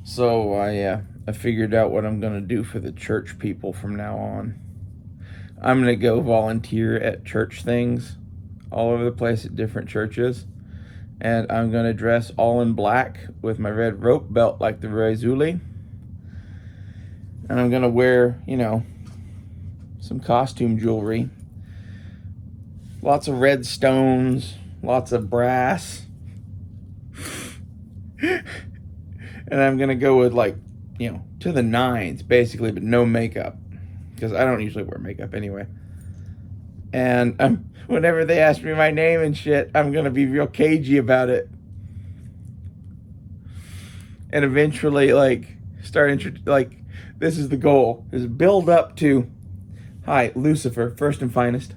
So I figured out what I'm gonna do for the church people from now on. I'm gonna go volunteer at church things all over the place at different churches, and I'm gonna dress all in black with my red rope belt like the Razuli, and I'm gonna wear, some costume jewelry, lots of red stones, lots of brass, and I'm gonna go with to the nines basically, but no makeup because I don't usually wear makeup anyway. And whenever they ask me my name and shit, I'm gonna be real cagey about it, and eventually this is the goal: is build up to, hi, Lucifer, first and finest.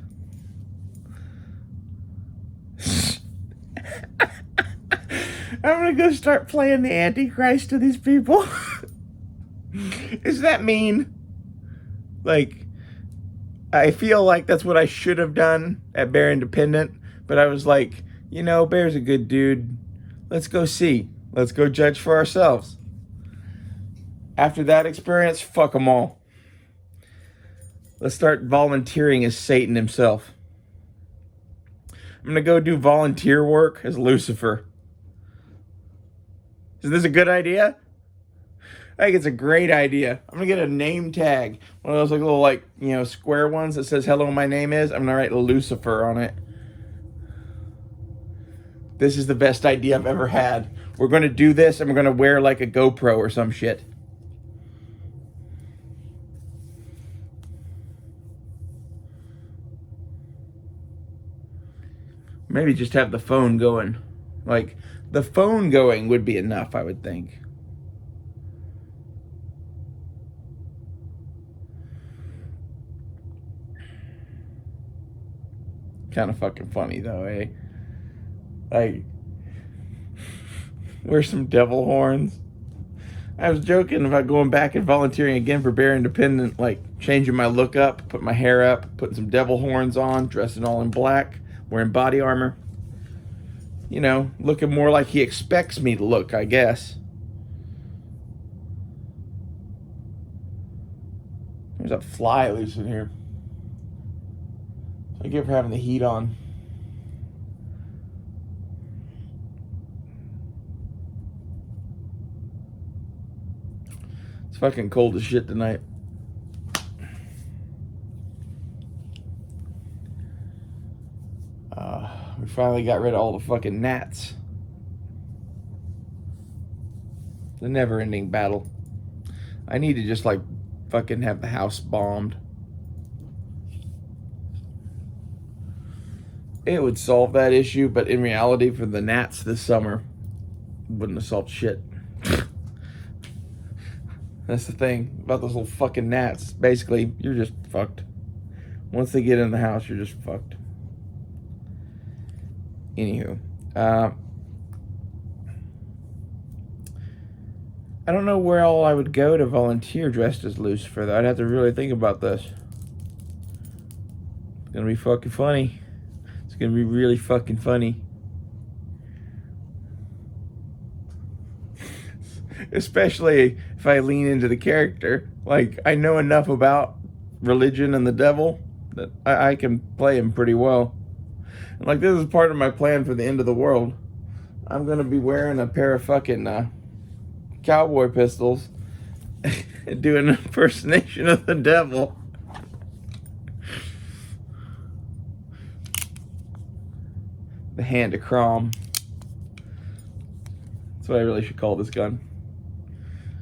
I'm gonna go start playing the Antichrist to these people. Does that mean, I feel like that's what I should have done at Bear Independent, but I was like, Bear's a good dude. Let's go see. Let's go judge for ourselves. After that experience, fuck them all. Let's start volunteering as Satan himself. I'm gonna go do volunteer work as Lucifer. Is this a good idea? I think it's a great idea. I'm gonna get a name tag, one of those little square ones that says "Hello, my name is." I'm gonna write Lucifer on it. This is the best idea I've ever had. We're gonna do this, and we're gonna wear like a GoPro or some shit. Maybe just have the phone going. The phone going would be enough, I would think. Kind of fucking funny though, eh? Wear some devil horns. I was joking about going back and volunteering again for Bear Independent, changing my look up, putting my hair up, putting some devil horns on, dressing all in black, wearing body armor. Looking more like he expects me to look, I guess. There's a fly loose in here. Thank you for having the heat on. It's fucking cold as shit tonight. We finally got rid of all the fucking gnats. The never-ending battle. I need to just fucking have the house bombed. It would solve that issue, but in reality, for the gnats this summer, wouldn't have solved shit. That's the thing about those little fucking gnats. Basically, you're just fucked. Once they get in the house, you're just fucked. Anywho, I don't know where all I would go to volunteer dressed as Lucifer, though. I'd have to really think about this. It's gonna be fucking funny. It's gonna be really fucking funny. Especially if I lean into the character. I know enough about religion and the devil that I can play him pretty well. And this is part of my plan for the end of the world. I'm gonna be wearing a pair of fucking cowboy pistols and doing an impersonation of the devil. The Hand of Crom. That's what I really should call this gun.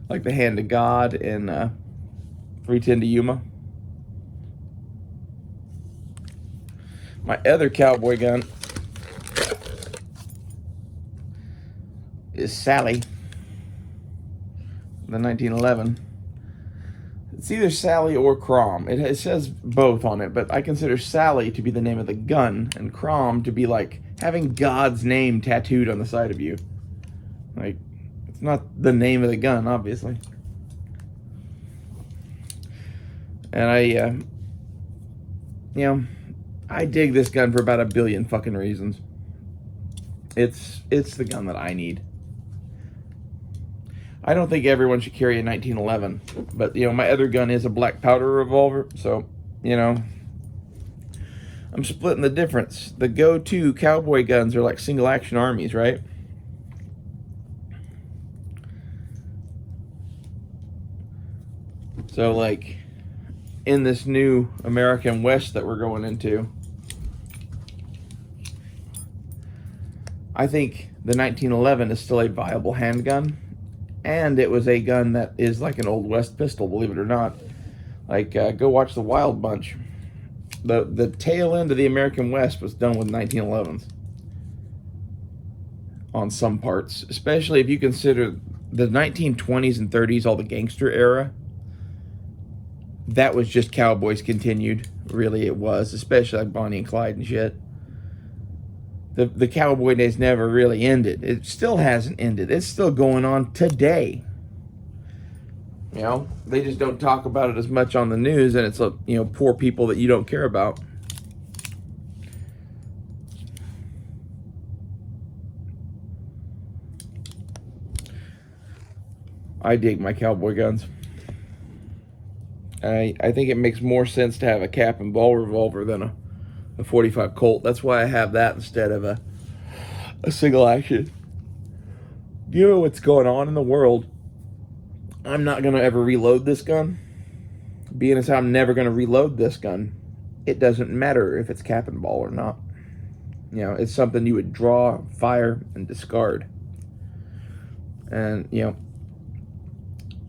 Like the Hand of God in 310 to Yuma. My other cowboy gun is Sally, the 1911. It's either Sally or Crom. It says both on it, but I consider Sally to be the name of the gun, and Crom to be having God's name tattooed on the side of you. It's not the name of the gun, obviously. And I dig this gun for about a billion fucking reasons. It's the gun that I need. I don't think everyone should carry a 1911, but my other gun is a black powder revolver, so I'm splitting the difference. The go-to cowboy guns are like single action armies, right? So like in this new American West that we're going into, I think the 1911 is still a viable handgun, and it was a gun that is like an Old West pistol, believe it or not. Like, go watch The Wild Bunch. The tail end of the American West was done with 1911s on some parts, especially if you consider the 1920s and 30s, all the gangster era. That was just cowboys continued. Really, it was, especially like Bonnie and Clyde and shit. The cowboy days never really ended. It still hasn't ended. It's still going on today. They just don't talk about it as much on the news, and it's poor people that you don't care about. I dig my cowboy guns. I think it makes more sense to have a cap and ball revolver than a 45 Colt. That's why I have that instead of a single action. Given what's going on in the world, I'm not going to ever reload this gun. Being as how I'm never going to reload this gun, it doesn't matter if it's cap and ball or not. It's something you would draw, fire, and discard. And,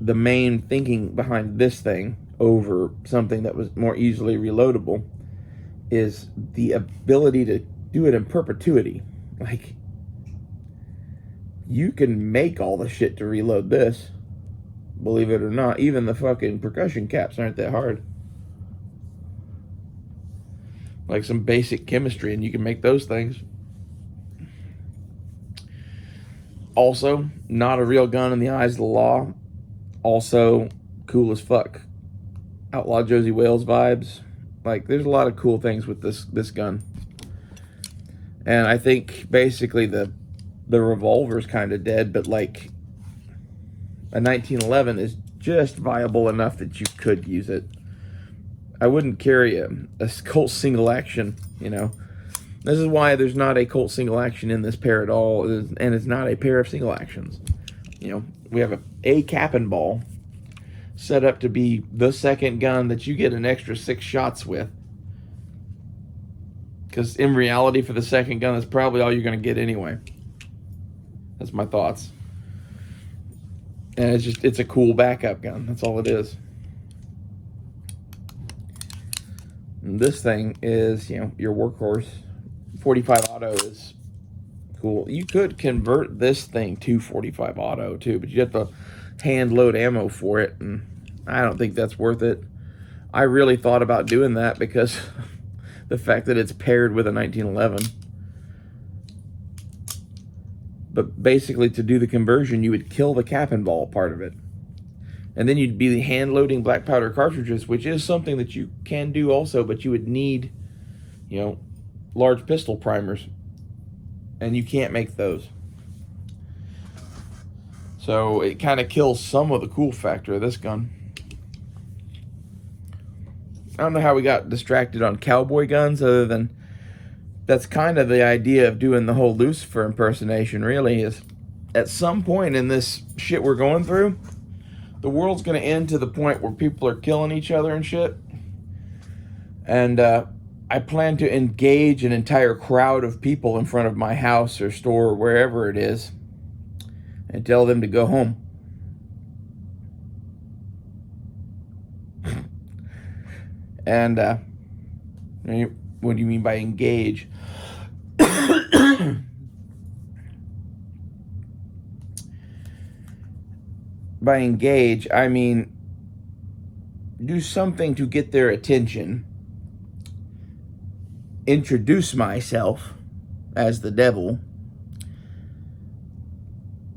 the main thinking behind this thing over something that was more easily reloadable is the ability to do it in perpetuity. Like, you can make all the shit to reload this, believe it or not. Even the fucking percussion caps aren't that hard. Like some basic chemistry, and you can make those things. Also, not a real gun in the eyes of the law. Also, cool as fuck. Outlaw Josie Wales vibes. Like, there's a lot of cool things with this gun. And I think basically the revolver's kind of dead, but like a 1911 is just viable enough that you could use it. I wouldn't carry a Colt single action, This is why there's not a Colt single action in this pair at all, and it's not a pair of single actions. We have a cap and ball set up to be the second gun that you get an extra 6 shots with. Because in reality, for the second gun, that's probably all you're going to get anyway. That's my thoughts. And it's a cool backup gun. That's all it is. And this thing is, your workhorse. 45 auto is cool. You could convert this thing to 45 auto too, but you have to hand load ammo for it, and I don't think that's worth it. I really thought about doing that because the fact that it's paired with a 1911. But basically, to do the conversion, you would kill the cap and ball part of it. And then you'd be hand loading black powder cartridges, which is something that you can do also, but you would need, large pistol primers. And you can't make those. So it kind of kills some of the cool factor of this gun. I don't know how we got distracted on cowboy guns, other than that's kind of the idea of doing the whole Lucifer impersonation, really, is at some point in this shit we're going through, the world's going to end to the point where people are killing each other and shit. And I plan to engage an entire crowd of people in front of my house or store or wherever it is and tell them to go home. And what do you mean by engage? By engage, I mean do something to get their attention, introduce myself as the devil,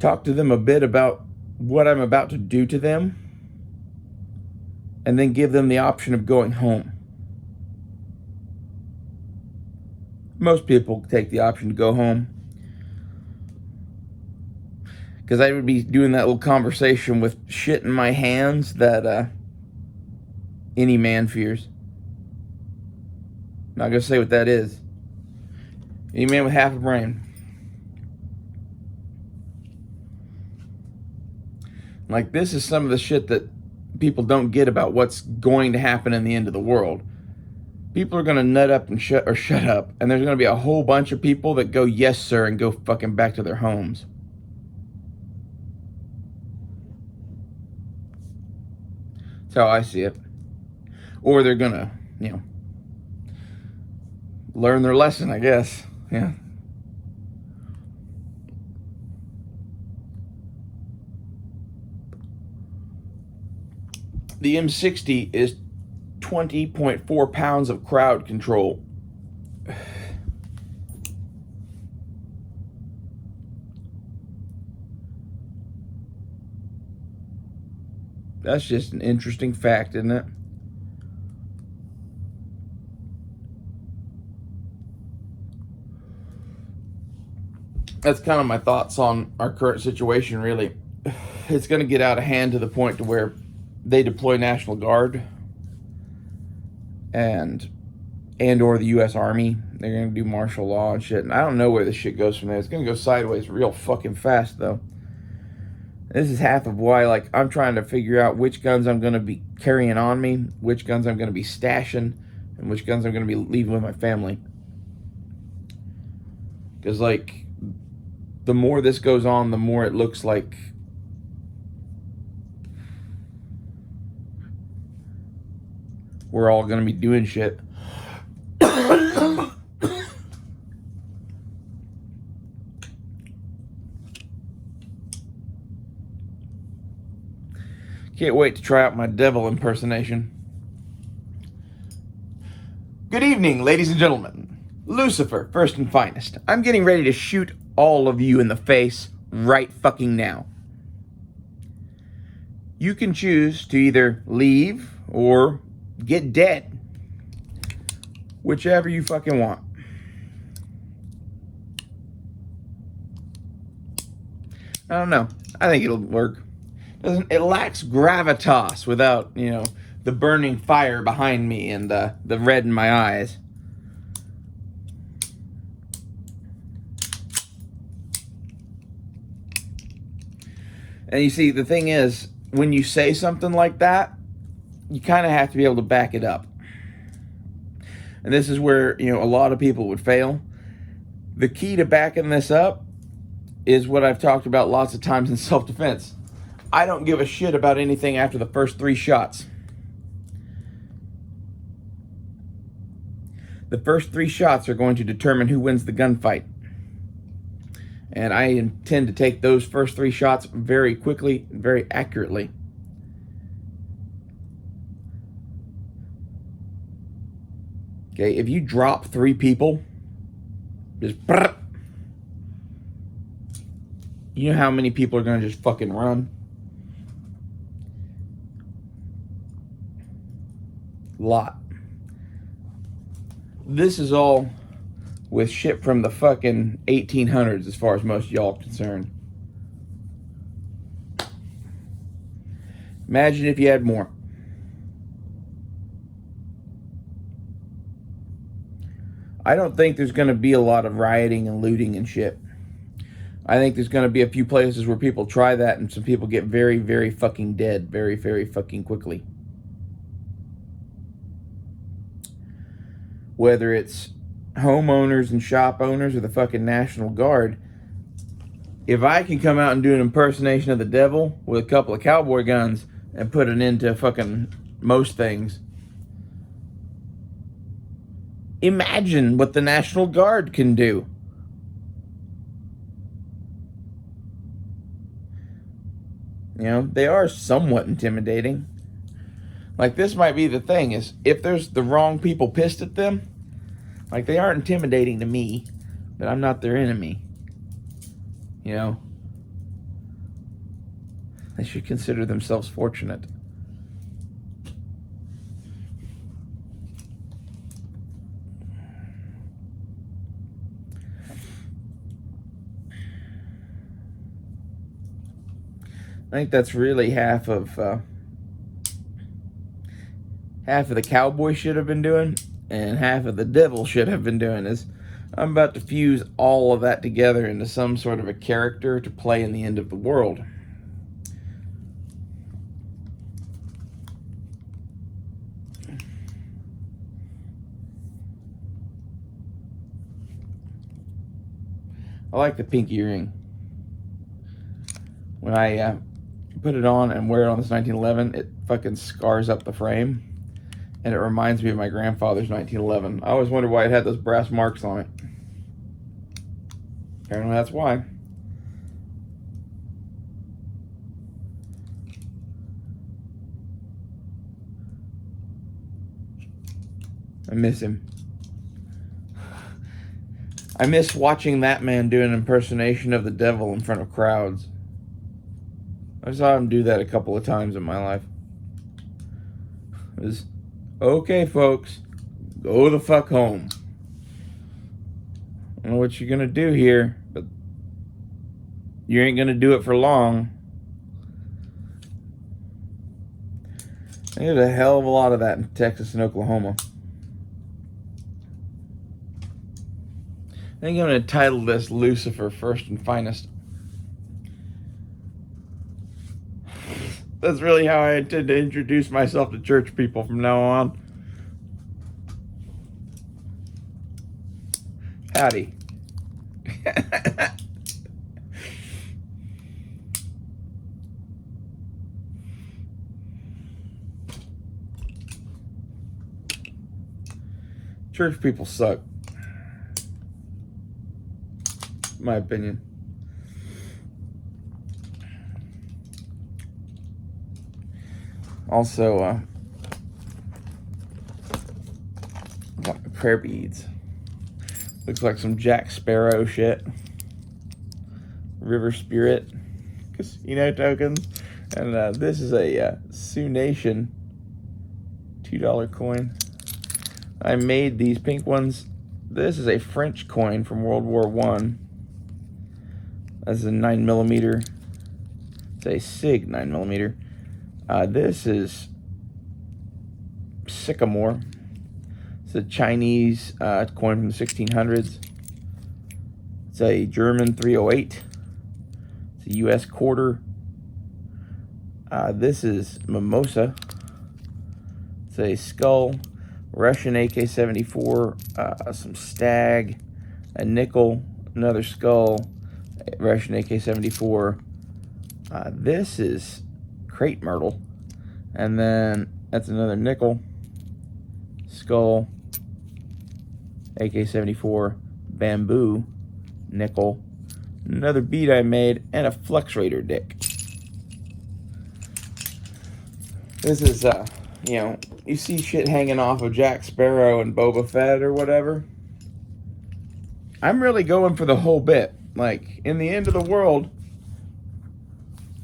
talk to them a bit about what I'm about to do to them, and then give them the option of going home. Most people take the option to go home Because I would be doing that little conversation with shit in my hands that any man fears. Not going to say what that is. Any man with half a brain. Like, this is some of the shit that people don't get about what's going to happen in the end of the world. People are going to nut up and shut up, and there's going to be a whole bunch of people that go, yes, sir, and go fucking back to their homes. That's how I see it. Or they're going to, learn their lesson, I guess. Yeah. The M60 is 20.4 pounds of crowd control. That's just an interesting fact, isn't it? That's kind of my thoughts on our current situation, really. It's going to get out of hand to the point to where they deploy National Guard and or the U.S. Army. They're going to do martial law and shit. And I don't know where this shit goes from there. It's going to go sideways real fucking fast, though. This is half of why, like, I'm trying to figure out which guns I'm going to be carrying on me, which guns I'm going to be stashing, and which guns I'm going to be leaving with my family. Because, like, the more this goes on, the more it looks like we're all going to be doing shit. Can't wait to try out my devil impersonation. Good evening, ladies and gentlemen. Lucifer, first and finest. I'm getting ready to shoot all of you in the face right fucking now. You can choose to either leave or get dead. Whichever you fucking want. I don't know. I think it'll work. It lacks gravitas without, the burning fire behind me and the red in my eyes. And you see, the thing is, when you say something like that, you kind of have to be able to back it up. And this is where, a lot of people would fail. The key to backing this up is what I've talked about lots of times in self-defense. I don't give a shit about anything after the first 3 shots. The first 3 shots are going to determine who wins the gunfight. And I intend to take those first 3 shots very quickly and very accurately. Okay, if you drop 3 people, just you know how many people are going to just fucking run? Lot. This is all with shit from the fucking 1800s as far as most y'all are concerned. Imagine if you had more. I don't think there's going to be a lot of rioting and looting and shit. I think there's going to be a few places where people try that and some people get very, very fucking dead very, very fucking quickly. Whether it's homeowners and shop owners or the fucking National Guard, if I can come out and do an impersonation of the devil with a couple of cowboy guns and put it into fucking most things, imagine what the National Guard can do. They are somewhat intimidating. Like, this might be the thing, is if there's the wrong people pissed at them, like, they aren't intimidating to me, but I'm not their enemy. They should consider themselves fortunate. I think that's really half of the cowboy shit I've been doing, and half of the devil shit I've been doing is I'm about to fuse all of that together into some sort of a character to play in the end of the world. I like the pink earring. When I put it on and wear it on this 1911, it fucking scars up the frame. And it reminds me of my grandfather's 1911. I always wondered why it had those brass marks on it. Apparently that's why. I miss him. I miss watching that man do an impersonation of the devil in front of crowds. I saw him do that a couple of times in my life. It was, okay, folks, go the fuck home. I don't know what you're gonna do here, but you ain't gonna do it for long. There's a hell of a lot of that in Texas and Oklahoma. I think I'm going to title this Lucifer First and Finest. That's really how I intend to introduce myself to church people from now on. Howdy. Church people suck. My opinion. Also, got my prayer beads. Looks like some Jack Sparrow shit. River Spirit casino tokens. And this is a Sioux Nation $2 coin. I made these pink ones. This is a French coin from World War I. That's a 9mm. It's a SIG 9mm. This is Sycamore. It's a Chinese coin from the 1600s. It's a German 308. It's a U.S. quarter. This is Mimosa. It's a skull. Russian AK-74. Some stag. A nickel. Another skull. Russian AK-74. This is crepe myrtle. And then that's another nickel. Skull. AK-74. Bamboo. Nickel. Another bead I made. And a Flux Raider dick. This is, you know, you see shit hanging off of Jack Sparrow and Boba Fett or whatever. I'm really going for the whole bit. Like, in the end of the world,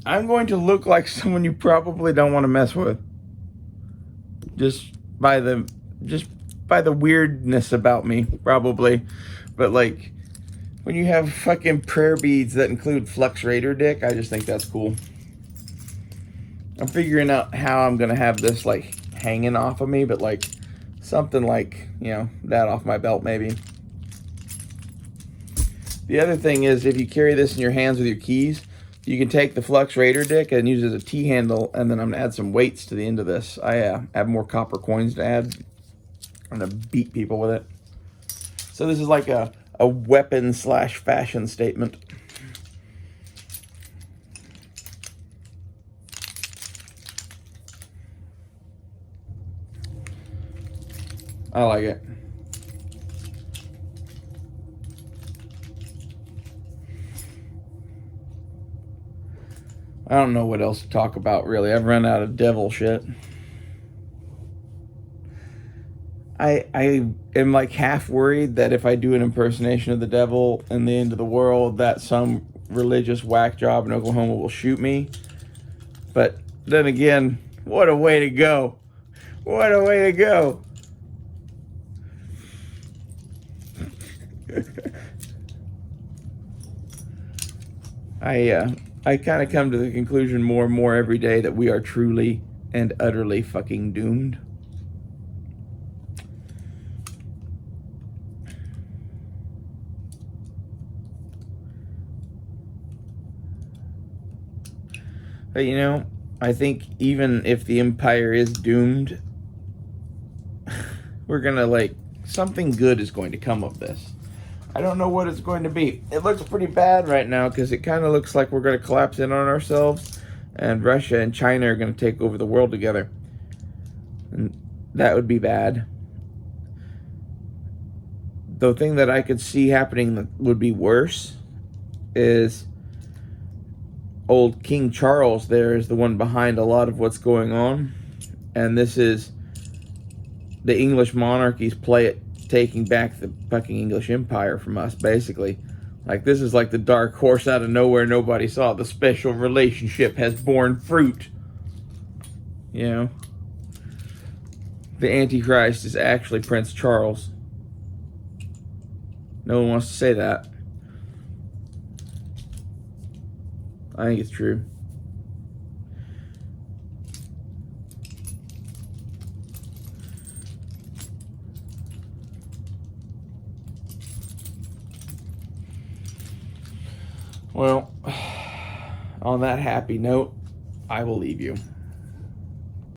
I'm going to look like someone you probably don't want to mess with. Just by the weirdness about me, probably. But, like, when you have fucking prayer beads that include Flux Raider dick, I just think that's cool. I'm figuring out how I'm going to have this, like, hanging off of me, but, like, something like, you know, that off my belt, maybe. The other thing is, if you carry this in your hands with your keys, you can take the Flux Raider dick and use it as a T-handle, and then I'm going to add some weights to the end of this. I have more copper coins to add. I'm going to beat people with it. So this is like a weapon/fashion statement. I like it. I don't know what else to talk about, really. I've run out of devil shit. I am like half worried that if I do an impersonation of the devil in the end of the world, that some religious whack job in Oklahoma will shoot me. But then again, what a way to go. What a way to go. I I kind of come to the conclusion more and more every day that we are truly and utterly fucking doomed. But you know, I think even if the Empire is doomed, we're gonna, like, something good is going to come of this. I don't know what it's going to be. It looks pretty bad right now because it kind of looks like we're going to collapse in on ourselves, and Russia and China are going to take over the world together. And that would be bad. The thing that I could see happening that would be worse is old King Charles there is the one behind a lot of what's going on. And this is the English monarchies play it, taking back the fucking English Empire from us, basically. Like, this is like the dark horse out of nowhere nobody saw. The special relationship has borne fruit. You know? The Antichrist is actually Prince Charles. No one wants to say that. I think it's true. Well, on that happy note, I will leave you.